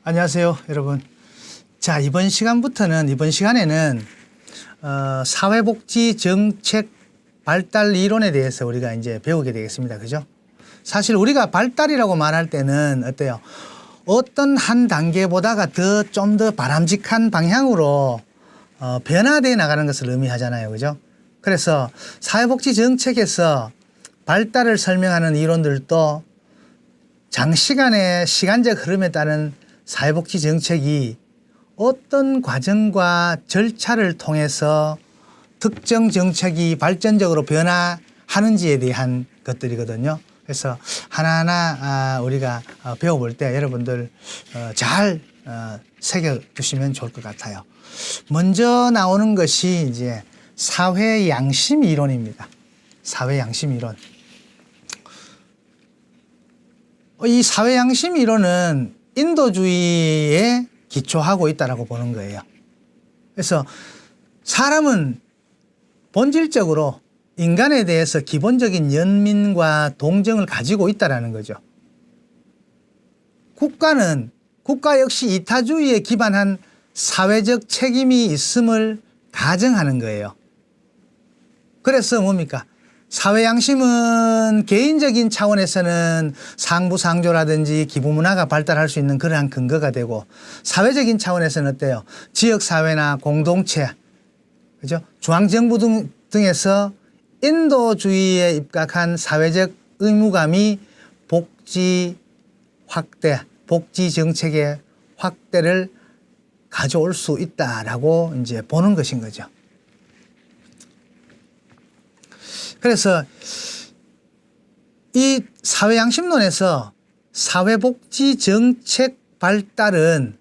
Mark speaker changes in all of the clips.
Speaker 1: 안녕하세요, 여러분. 자, 이번 시간에는 사회복지 정책 발달 이론에 대해서 우리가 이제 배우게 되겠습니다. 그죠? 사실 우리가 발달이라고 말할 때는 어때요? 어떤 한 단계보다가 좀 더 바람직한 방향으로 변화되어 나가는 것을 의미하잖아요. 그죠? 그래서 사회복지 정책에서 발달을 설명하는 이론들도 장시간의 시간적 흐름에 따른 사회복지 정책이 어떤 과정과 절차를 통해서 특정 정책이 발전적으로 변화하는지에 대한 것들이거든요. 그래서 하나하나 우리가 배워볼 때 여러분들 잘 새겨두시면 좋을 것 같아요. 먼저 나오는 것이 이제 사회양심 이론입니다. 사회양심 이론. 이 사회양심 이론은 인도주의에 기초하고 있다라고 보는 거예요. 그래서 사람은 본질적으로 인간에 대해서 기본적인 연민과 동정을 가지고 있다라는 거죠. 국가 역시 이타주의에 기반한 사회적 책임이 있음을 가정하는 거예요. 그래서 뭡니까? 사회양심은 개인적인 차원에서는 상부상조라든지 기부문화가 발달할 수 있는 그러한 근거가 되고, 사회적인 차원에서는 어때요? 지역사회나 공동체, 그죠? 중앙정부 등에서 인도주의에 입각한 사회적 의무감이 복지 확대, 복지 정책의 확대를 가져올 수 있다라고 이제 보는 것인 거죠. 그래서 이 사회양심론에서 사회복지 정책 발달은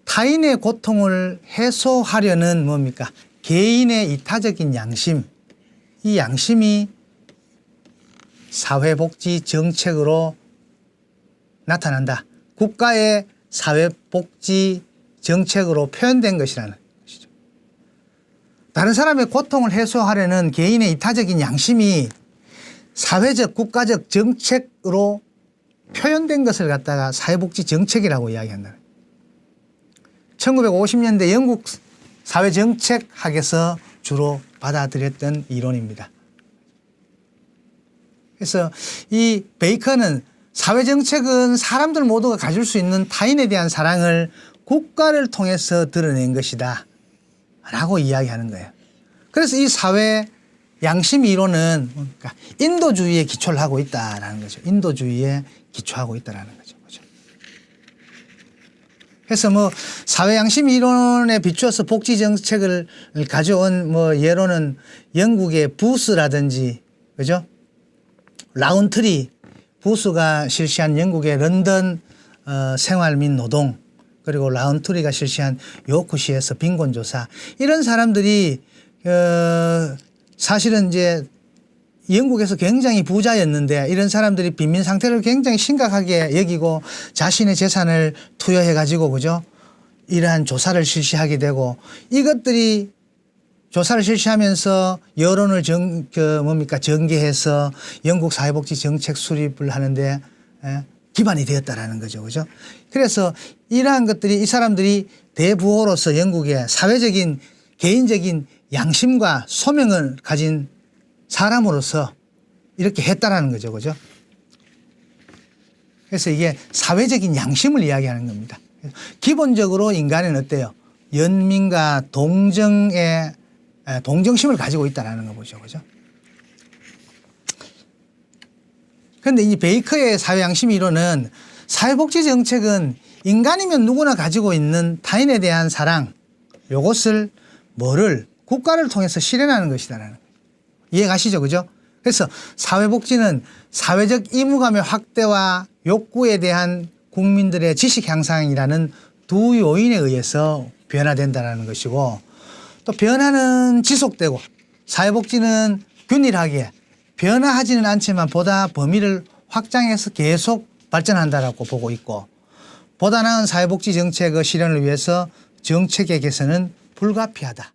Speaker 1: 타인의 고통을 해소하려는 뭡니까? 개인의 이타적인 양심, 이 양심이 사회복지 정책으로 나타난다. 국가의 사회복지 정책으로 표현된 것이라는 것이죠. 다른 사람의 고통을 해소하려는 개인의 이타적인 양심이 사회적, 국가적 정책으로 표현된 것을 갖다가 사회복지 정책이라고 이야기한다. 1950년대 영국 사회정책학에서 주로 받아들였던 이론입니다. 그래서 이 베이컨은 사회정책은 사람들 모두가 가질 수 있는 타인에 대한 사랑을 국가를 통해서 드러낸 것이다 라고 이야기하는 거예요. 그래서 이 사회 양심 이론은 그러니까 인도주의에 기초를 하고 있다라는 거죠. 인도주의에 기초하고 있다라는 거죠. 그래서 뭐 사회 양심 이론에 비추어서 복지 정책을 가져온 뭐 예로는 영국의 부스라든지, 그죠? 라운트리 부스가 실시한 영국의 런던 생활 및 노동, 그리고 라운트리가 실시한 요크시에서 빈곤조사, 이런 사람들이 사실은 이제 영국에서 굉장히 부자였는데 이런 사람들이 빈민 상태를 굉장히 심각하게 여기고 자신의 재산을 투여해 가지고, 그죠? 이러한 조사를 실시하게 되고, 이것들이 조사를 실시하면서 여론을 전개해서 영국 사회복지 정책 수립을 하는데 기반이 되었다라는 거죠. 그죠? 그래서 이러한 것들이, 이 사람들이 대부호로서 영국의 사회적인 개인적인 양심과 소명을 가진 사람으로서 이렇게 했다라는 거죠. 그죠? 그래서 이게 사회적인 양심을 이야기하는 겁니다. 기본적으로 인간은 어때요? 연민과 동정심을 가지고 있다라는 거 보죠. 그죠? 그런데 이 베이커의 사회양심 이론은 사회복지 정책은 인간이면 누구나 가지고 있는 타인에 대한 사랑, 요것을 국가를 통해서 실현하는 것이다라는 거예요. 이해가시죠? 그죠? 그래서 사회복지는 사회적 의무감의 확대와 욕구에 대한 국민들의 지식 향상이라는 두 요인에 의해서 변화된다는 것이고, 또 변화는 지속되고 사회복지는 균일하게 변화하지는 않지만 보다 범위를 확장해서 계속 발전한다라고 보고 있고, 보다 나은 사회복지 정책의 실현을 위해서 정책의 개선은 불가피하다.